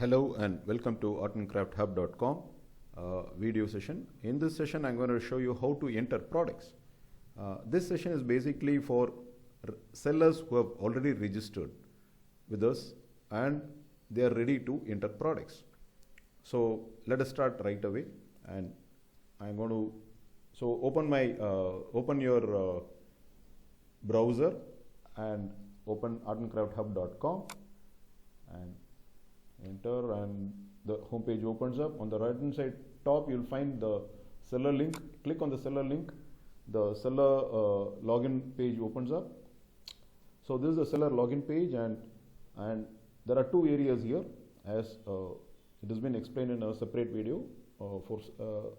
Hello and welcome to artandcrafthub.com video session. In this session, I'm going to show you how to enter products. This session is basically for sellers who have already registered with us and they are ready to enter products. So let us start right away. And I'm going to open your browser and open artandcrafthub.com and enter, and the home page opens up. On the right hand side top you'll find the seller link. Click on the seller link. The seller login page opens up. So this is the seller login page, and there are two areas here as it has been explained in a separate video for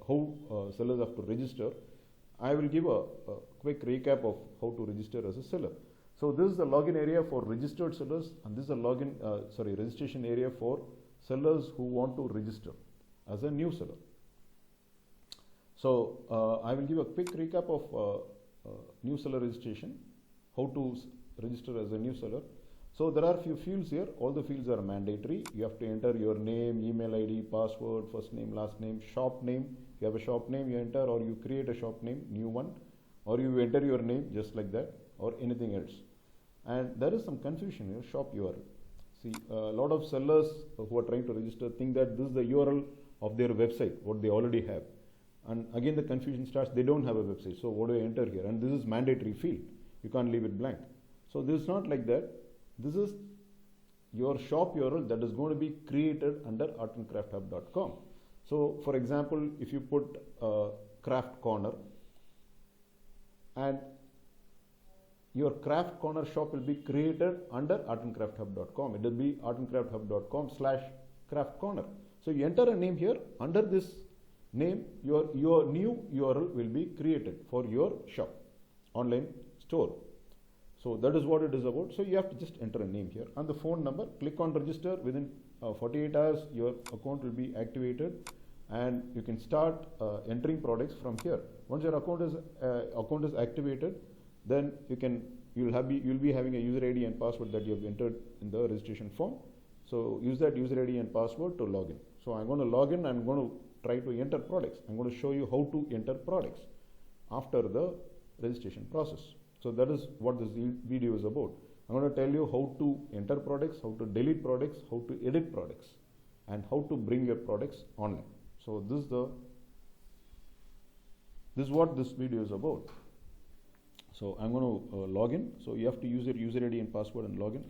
how sellers have to register. I will give a quick recap of how to register as a seller. So this is the login area for registered sellers, and this is the registration area for sellers who want to register as a new seller. So I will give a quick recap of new seller registration, how to register as a new seller. So there are a few fields here. All the fields are mandatory. You have to enter your name, email ID, password, first name, last name, shop name. If you have a shop name, you enter, or you create a shop name, new one, or you enter your name just like that, or anything else. And there is some confusion here. Shop URL. See, a lot of sellers who are trying to register think that this is the URL of their website, what they already have. And again the confusion starts. They don't have a website, so what do I enter here? And this is mandatory field. You can't leave it blank. So this is not like that. This is your shop URL that is going to be created under artandcrafthub.com. So for example, if you put craft corner, and your craft corner shop will be created under artandcrafthub.com. It will be artandcrafthub.com/craft corner. So you enter a name here. Under this name, your new URL will be created for your shop, online store. So that is what it is about. So you have to just enter a name here and the phone number. Click on register. Within 48 hours, your account will be activated, and you can start entering products from here. Once your account is activated, then you'll be having a user ID and password that you have entered in the registration form. So use that user ID and password to log in. So I'm going to log in. I'm going to try to enter products. I'm going to show you how to enter products after the registration process. So that is what this video is about. I'm going to tell you how to enter products, how to delete products, how to edit products, and how to bring your products online. So this is what this video is about. So I'm going to log in. So you have to use your user ID and password and log in.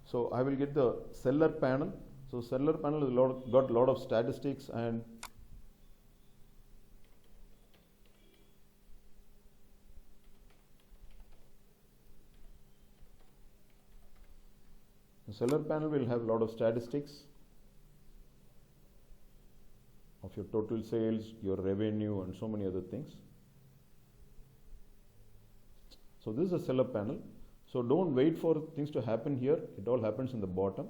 So I will get the seller panel. So seller panel has got a lot of statistics and the seller panel will have a lot of statistics of your total sales, your revenue, and so many other things. So this is a seller panel. So don't wait for things to happen here. It all happens in the bottom.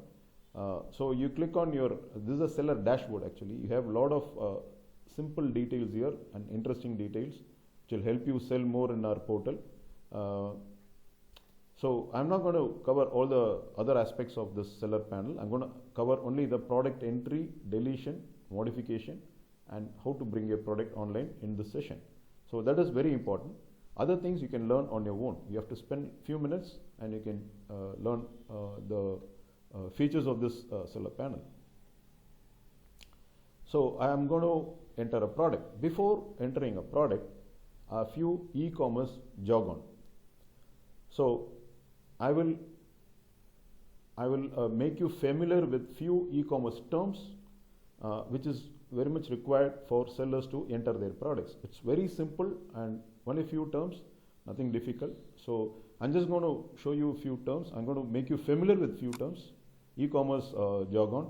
So you click on this is a seller dashboard actually. You have a lot of simple details here and interesting details which will help you sell more in our portal. So I'm not going to cover all the other aspects of this seller panel. I'm going to cover only the product entry, deletion, modification, and how to bring your product online in this session. So that is very important. Other things you can learn on your own. You have to spend a few minutes and you can learn the features of this seller panel. So I am going to enter a product. Before entering a product, a few e-commerce jargon. So I will make you familiar with few e-commerce terms which is very much required for sellers to enter their products. It's very simple and only few terms, nothing difficult. So I'm just going to show you a few terms. I'm going to make you familiar with few terms, e-commerce jargon.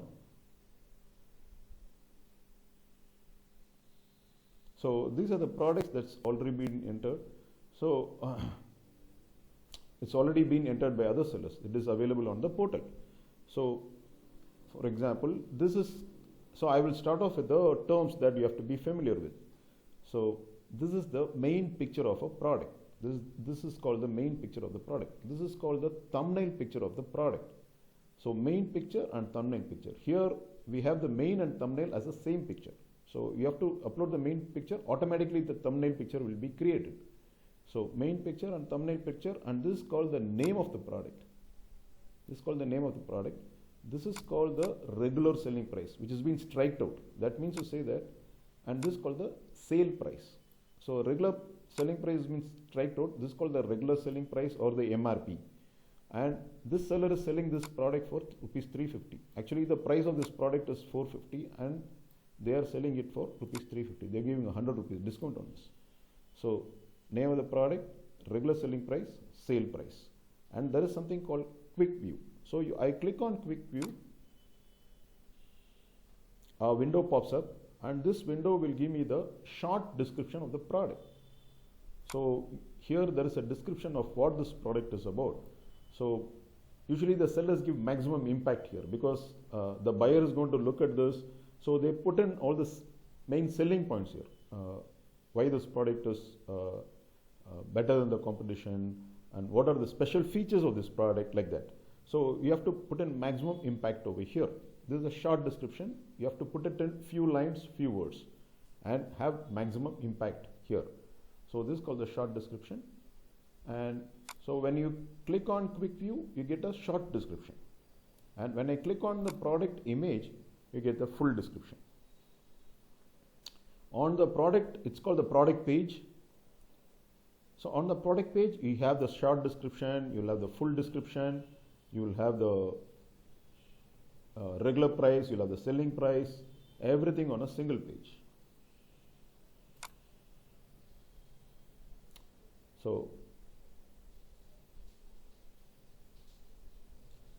So these are the products that's already been entered. So it's already been entered by other sellers. It is available on the portal. So for example, this is So I will start off with the terms that you have to be familiar with. So this is the main picture of a product. This is called the main picture of the product. This is called the thumbnail picture of the product. So main picture and thumbnail picture. Here we have the main and thumbnail as the same picture. So you have to upload the main picture, automatically the thumbnail picture will be created. So main picture and thumbnail picture, and this is called the name of the product. This is called the name of the product. This is called the regular selling price, which has been striked out. That means to say that, and this is called the sale price. So regular selling price means striked out. This is called the regular selling price or the MRP. And this seller is selling this product for rupees 350. Actually, the price of this product is 450, and they are selling it for rupees 350. They are giving 100 rupees discount on this. So name of the product, regular selling price, sale price, and there is something called quick view. So I click on quick view, a window pops up, and this window will give me the short description of the product. So here there is a description of what this product is about. So usually the sellers give maximum impact here, because the buyer is going to look at this. So they put in all the main selling points here, why this product is better than the competition, and what are the special features of this product, like that. So you have to put in maximum impact over here. This is a short description. You have to put it in few lines, few words, and have maximum impact here. So this is called the short description. And so when you click on quick view, you get a short description. And when I click on the product image, you get the full description. On the product, it's called the product page. So on the product page, you have the short description, you'll have the full description, you'll have the regular price, you'll have the selling price, everything on a single page. So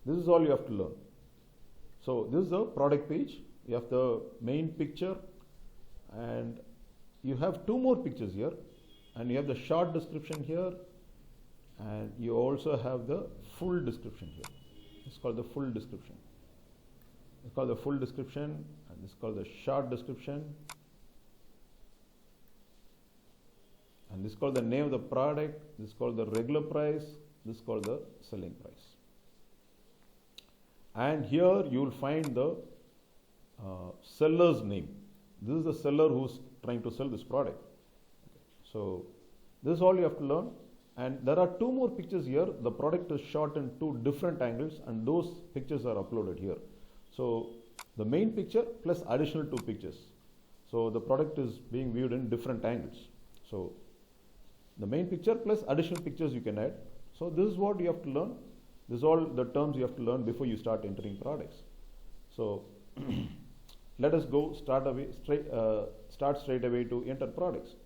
this is all you have to learn. So this is the product page. You have the main picture, and you have two more pictures here, and you have the short description here, and you also have the full description here. It's called the full description. It's called the full description, and this is called the short description, and this is called the name of the product. This is called the regular price. This is called the selling price. And here you will find the seller's name. This is the seller who's trying to sell this product. So this is all you have to learn. And there are two more pictures here. The product is shot in two different angles, and those pictures are uploaded here. So the main picture plus additional two pictures. So the product is being viewed in different angles. So the main picture plus additional pictures you can add. So this is what you have to learn. This is all the terms you have to learn before you start entering products. So let us go start straight away to enter products.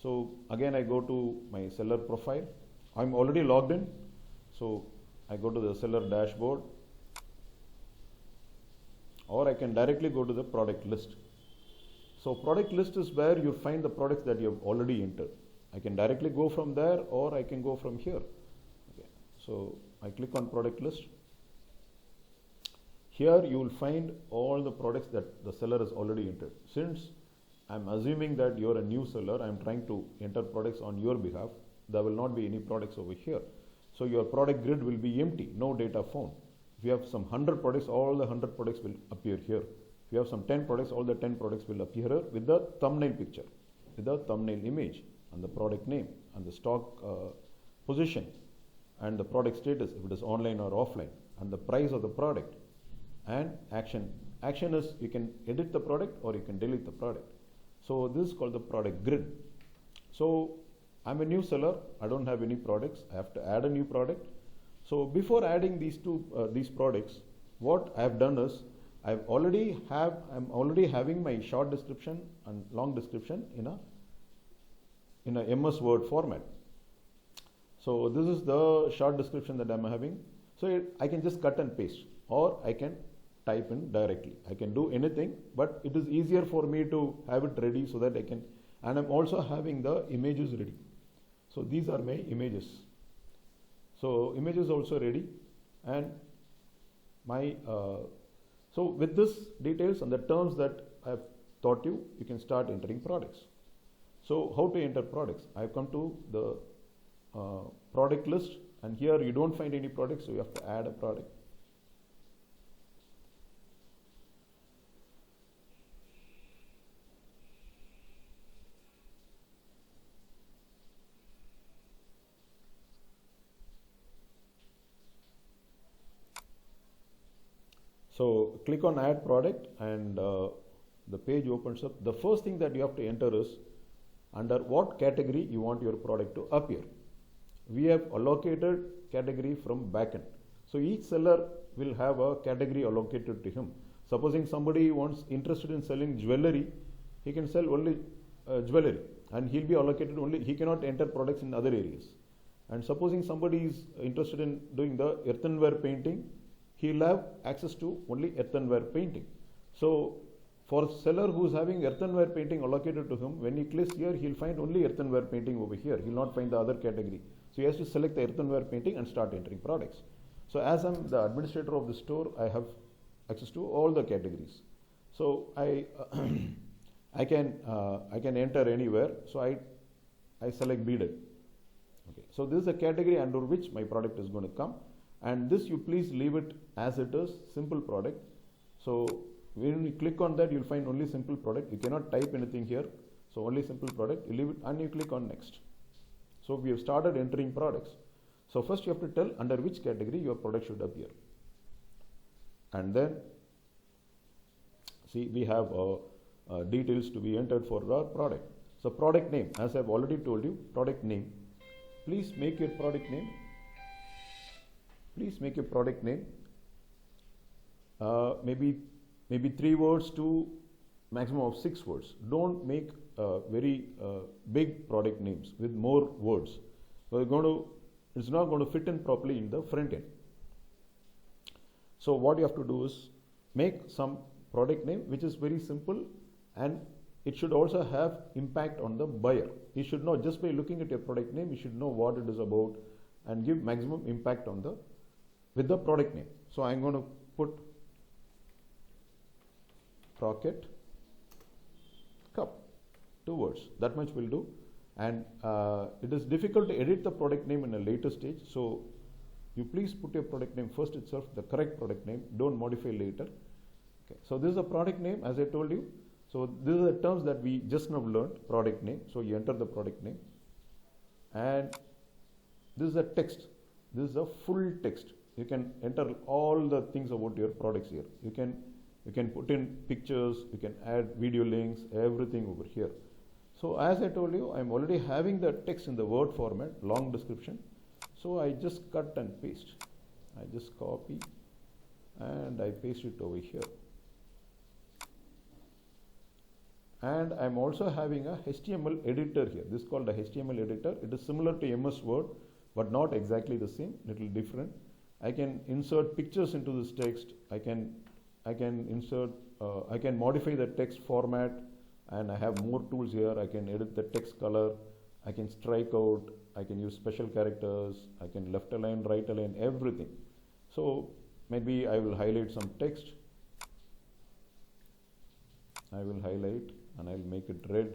So again, I go to my seller profile. I'm already logged in. So I go to the seller dashboard, or I can directly go to the product list. So product list is where you find the products that you have already entered. I can directly go from there, or I can go from here. Okay. So I click on product list. Here you will find all the products that the seller has already entered. Since I'm assuming that you're a new seller, I'm trying to enter products on your behalf, there will not be any products over here. So your product grid will be empty, no data found. If you have some 100 products, all the 100 products will appear here. If you have some 10 products, all the 10 products will appear here with the thumbnail picture, with the thumbnail image, and the product name, and the stock position, and the product status, if it is online or offline, and the price of the product, and action. Action is you can edit the product or you can delete the product. So this is called the product grid. So I'm a new seller, I don't have any products, I have to add a new product. So before adding these products, what I have done is I'm already having my short description and long description in a MS Word format. So this is the short description that I'm having. So I can just cut and paste, or I can type in directly. I can do anything, but it is easier for me to have it ready so that I can, and I'm also having the images ready. So these are my images. So images also ready, and my So with this details and the terms that I have taught you, you can start entering products. So how to enter products? I have come to the product list, and here you don't find any products, so you have to add a product. So click on add product, and the page opens up. The first thing that you have to enter is under what category you want your product to appear. We have allocated category from backend. So each seller will have a category allocated to him. Supposing somebody wants interested in selling jewelry, he can sell only jewelry, and he'll be allocated only, he cannot enter products in other areas. And supposing somebody is interested in doing the earthenware painting, he'll have access to only earthenware painting. So for seller who is having earthenware painting allocated to him, when he clicks here, he'll find only earthenware painting over here. He'll not find the other category. So he has to select the earthenware painting and start entering products. So as I'm the administrator of the store, I have access to all the categories. So I I can enter anywhere. So I select beaded. Okay. So this is a category under which my product is going to come, and this you please leave it as it is, simple product. So when you click on that, you'll find only simple product. You cannot type anything here. So only simple product. You leave it and you click on next. So we have started entering products. So first you have to tell under which category your product should appear. And then see, we have details to be entered for our product. So product name, as I've already told you, product name. Please make your product name. Please make your product name. Maybe 3 words to maximum of 6 words. Don't make very big product names with more words. So it's not going to fit in properly in the front end. So what you have to do is make some product name which is very simple, and it should also have impact on the buyer. He should know, just by looking at your product name, you should know what it is about and give maximum impact on with the product name. So I'm going to put Rocket Cup, 2 words, that much will do. And it is difficult to edit the product name in a later stage, so you please put your product name first itself, the correct product name, don't modify later. Okay. So this is a product name, as I told you. So these are the terms that we just now learned, product name. So you enter the product name, and this is a text. This is a full text. You can enter all the things about your products here. You can put in pictures, you can add video links, everything over here. So as I told you, I'm already having the text in the Word format, long description. So I just cut and paste. I just copy and I paste it over here. And I'm also having a HTML editor here. This is called a HTML editor. It is similar to MS Word, but not exactly the same, little different. I can insert pictures into this text. I can modify the text format, and I have more tools here. I can edit the text color. I can strike out. I can use special characters. I can left align, right align, everything. So maybe I will highlight some text. I will highlight and I'll make it red.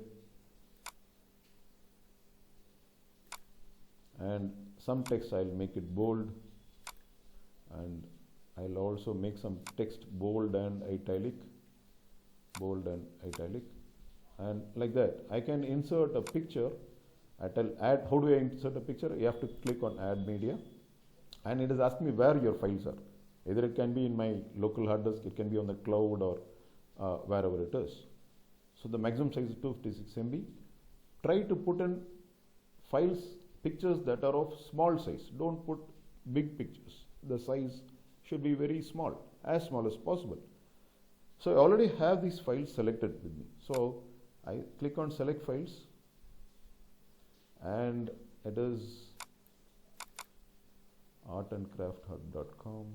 And some text I'll make it bold. And I'll also make some text bold and italic. Bold and italic. And like that. I can insert a picture. Add. How do I insert a picture? You have to click on add media. And it is asking me where your files are. Either it can be in my local hard disk, it can be on the cloud, or wherever it is. So the maximum size is 256 MB. Try to put in files, pictures that are of small size. Don't put big pictures. The size should be very small as possible. So I already have these files selected with me. So I click on select files, and it is artandcrafthub.com.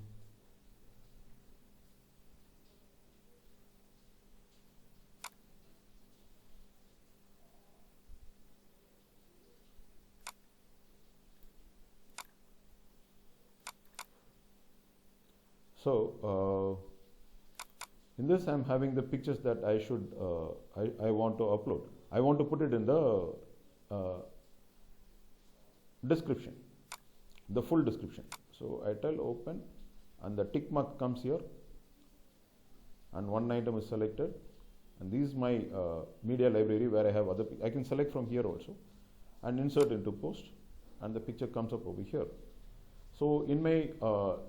So In this, I'm having the pictures that I want to upload. I want to put it in the description, the full description. So I tell open, and the tick mark comes here, and one item is selected. And this is my media library where I have other. I can select from here also, and insert into post, and the picture comes up over here. So in my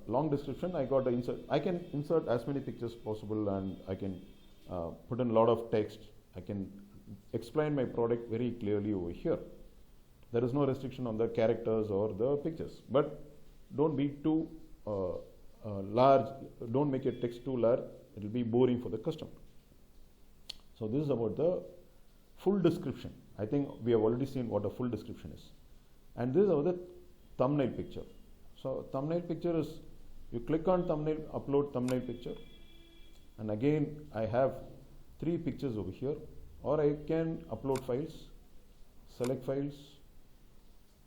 long description, I got the insert. I can insert as many pictures possible, and I can put in a lot of text. I can explain my product very clearly over here. There is no restriction on the characters or the pictures, but don't be too large. Don't make your text too large. It will be boring for the customer. So this is about the full description. I think we have already seen what a full description is. And this is about the thumbnail picture. So thumbnail picture is, you click on thumbnail, upload thumbnail picture, and again I have 3 pictures over here, or I can upload files, select files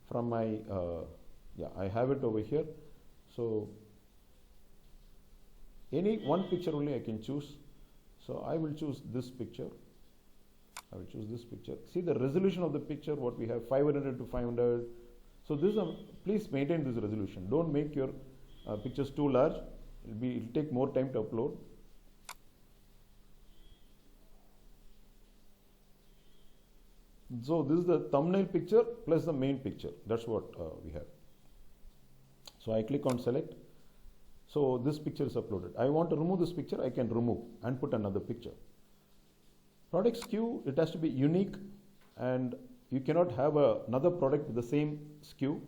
from my, I have it over here. So any one picture only I can choose. So I will choose this picture. I will choose this picture. See the resolution of the picture, what we have, 500 to 500. So this is please maintain this resolution. Don't make your pictures too large. It'll take more time to upload. So this is the thumbnail picture plus the main picture. That's what we have. So I click on select. So this picture is uploaded. I want to remove this picture. I can remove and put another picture. Product SKU, it has to be unique, and you cannot have another product with the same SKU.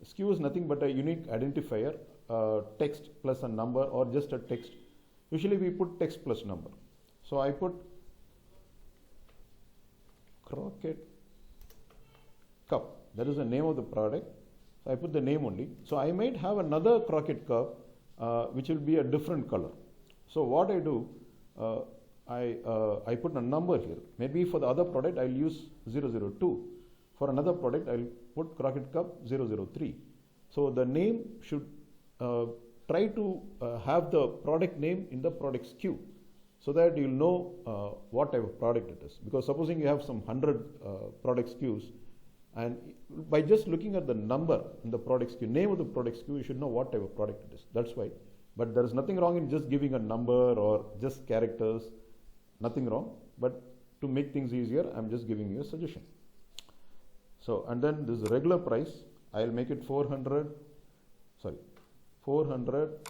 SKU is nothing but a unique identifier, text plus a number, or just a text. Usually we put text plus number. So I put Crockett cup. That is the name of the product. So I put the name only. So I might have another Crockett cup which will be a different color. So what I do, I put a number here. Maybe for the other product I'll use 002. For another product I'll put Crockett cup 003. So the name should try to have the product name in the product SKU, so that you'll know what type of product it is. Because supposing you have some 100 product SKUs, and by just looking at the number in the product SKU, name of the product SKU, you should know what type of product it is. That's why. But there is nothing wrong in just giving a number or just characters. Nothing wrong. But to make things easier, I'm just giving you a suggestion. So, and then this regular price, I'll make it 400,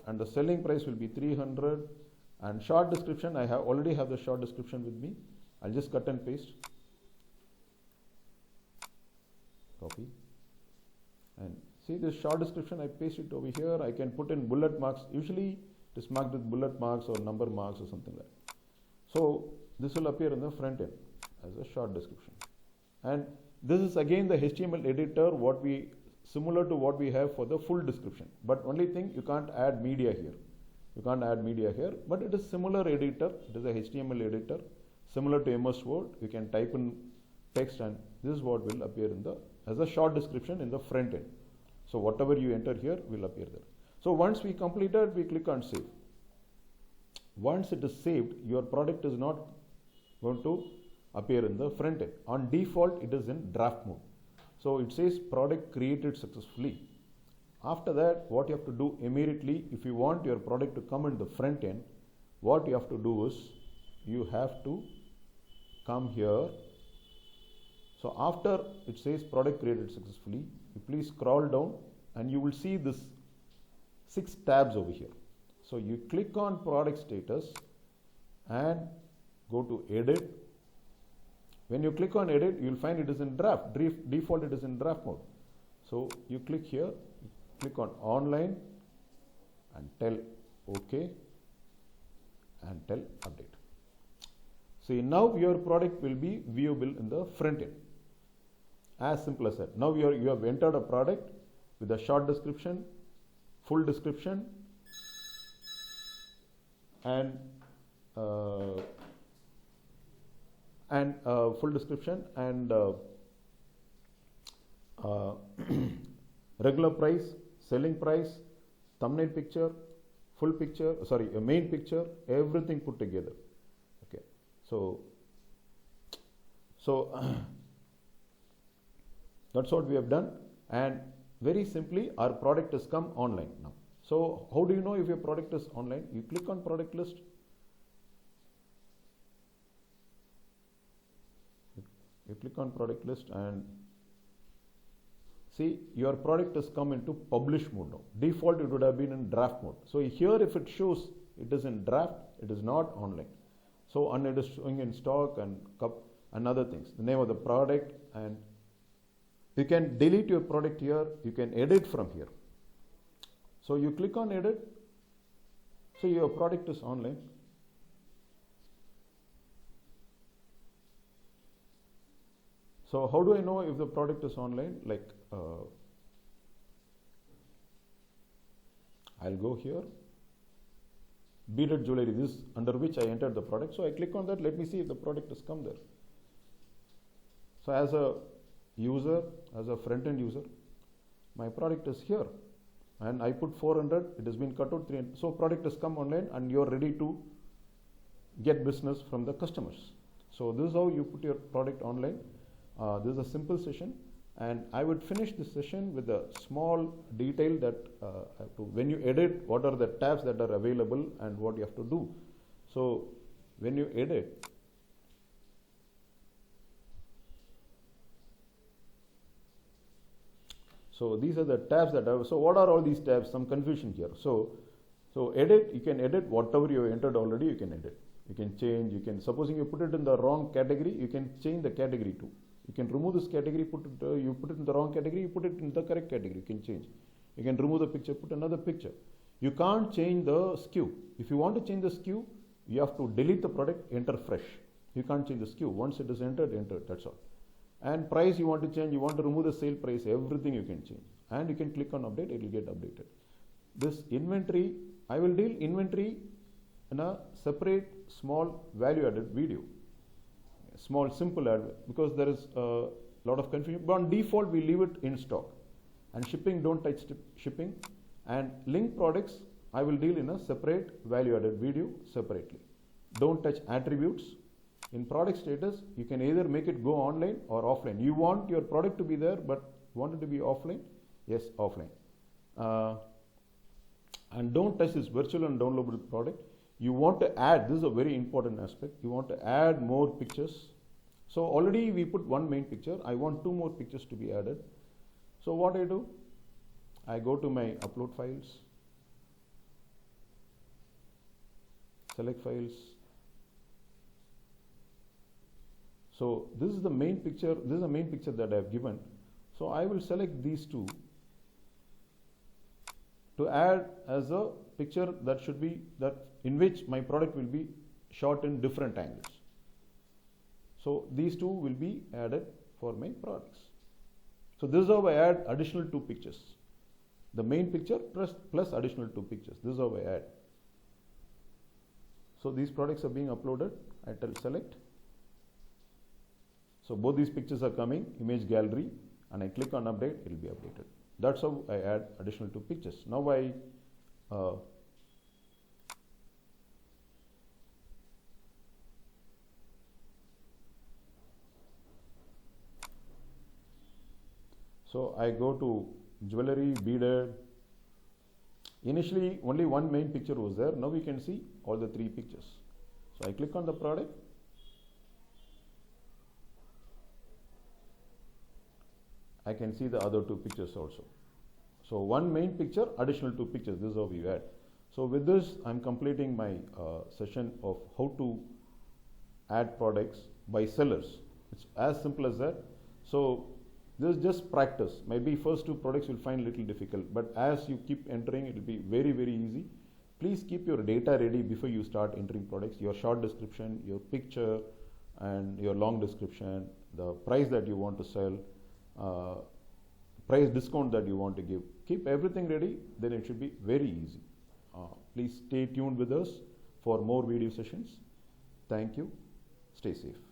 and the selling price will be 300. And short description, I already have the short description with me. I'll just cut and paste. Copy. And see this short description, I paste it over here. I can put in bullet marks. Usually it is marked with bullet marks or number marks or something like that. So this will appear in the front end as a short description. And this is again the HTML editor, similar to what we have for the full description. But only thing, you can't add media here. You can't add media here, but it is similar editor. It is a HTML editor, similar to MS Word. You can type in text, and this is what will appear as a short description in the front end. So whatever you enter here will appear there. So once we completed, we click on save. Once it is saved, your product is not going to appear in the front end. On default, it is in draft mode. So it says product created successfully. After that, what you have to do immediately, if you want your product to come in the front end, what you have to do is, you have to come here. So after it says product created successfully, you please scroll down and you will see this 6 tabs over here. So you click on product status and go to edit. When you click on edit, you will find it is in draft. Default, it is in draft mode. So you click here, click on online and tell OK and tell update. See, now your product will be viewable in the front end. As simple as that. Now you have entered a product with a short description, full description, and full description and regular price, selling price, thumbnail picture, full picture, sorry, a main picture, everything put together. Okay, so that's what we have done, and very simply our product has come online now. So how do you know if your product is online? You click on product list. You click on product list and see your product has come into publish mode now. Default it would have been in draft mode. So here if it shows it is in draft, it is not online. So and it is showing in stock and cup and other things. The name of the product, and you can delete your product here. You can edit from here. So you click on edit. So your product is online. So how do I know if the product is online? Like I'll go here. Beaded jewelry, this under which I entered the product. So I click on that. Let me see if the product has come there. So as a user, as a front-end user, my product is here, and I put 400. It has been cut out 300. So product has come online, and you are ready to get business from the customers. So this is how you put your product online. This is a simple session, and I would finish this session with a small detail that when you edit, what are the tabs that are available and what you have to do. So when you edit, so these are the tabs that are. So what are all these tabs? Some confusion here. So edit, you can edit whatever you entered already. You can edit. You can change. You can, supposing you put it in the wrong category, you can change the category too. You can remove this category, you put it in the wrong category, you put it in the correct category, you can change. You can remove the picture, put another picture. You can't change the SKU. If you want to change the SKU, you have to delete the product, enter fresh. You can't change the SKU. Once it is entered, that's all. And price you want to change, you want to remove the sale price, everything you can change. And you can click on update, it will get updated. This inventory, I will deal inventory in a separate small value added video. Small simple ad, because there is a lot of confusion, but on default we leave it in stock. And shipping, don't touch shipping. And link products, I will deal in a separate value added video separately. Don't touch attributes. In product status, you can either make it go online or offline. You want your product to be there, but want it to be offline? Yes, offline. And don't touch this virtual and downloadable product. You want to add, this is a very important aspect, you want to add more pictures. So already we put one main picture, I want 2 more pictures to be added. So what I do, I go to my upload files, select files. So this is the main picture, this is the main picture that I have given. So I will select these 2 to add as a picture that should be in which my product will be shot in different angles. So these 2 will be added for my products. So this is how I add additional 2 pictures. The main picture plus additional 2 pictures. This is how I add. So these products are being uploaded. I tell select. So both these pictures are coming, image gallery, and I click on update, it will be updated. That's how I add additional 2 pictures. Now I go to jewelry, beaded. Initially only one main picture was there. Now we can see all the 3 pictures. So I click on the product. I can see the other 2 pictures also. So one main picture, additional 2 pictures. This is how we add. So with this, I'm completing my session of how to add products by sellers. It's as simple as that. So this is just practice. Maybe first 2 products you'll find a little difficult, but as you keep entering, it will be very, very easy. Please keep your data ready before you start entering products. Your short description, your picture, and your long description, the price that you want to sell, price discount that you want to give. Keep everything ready, then it should be very easy. Please stay tuned with us for more video sessions. Thank you. Stay safe.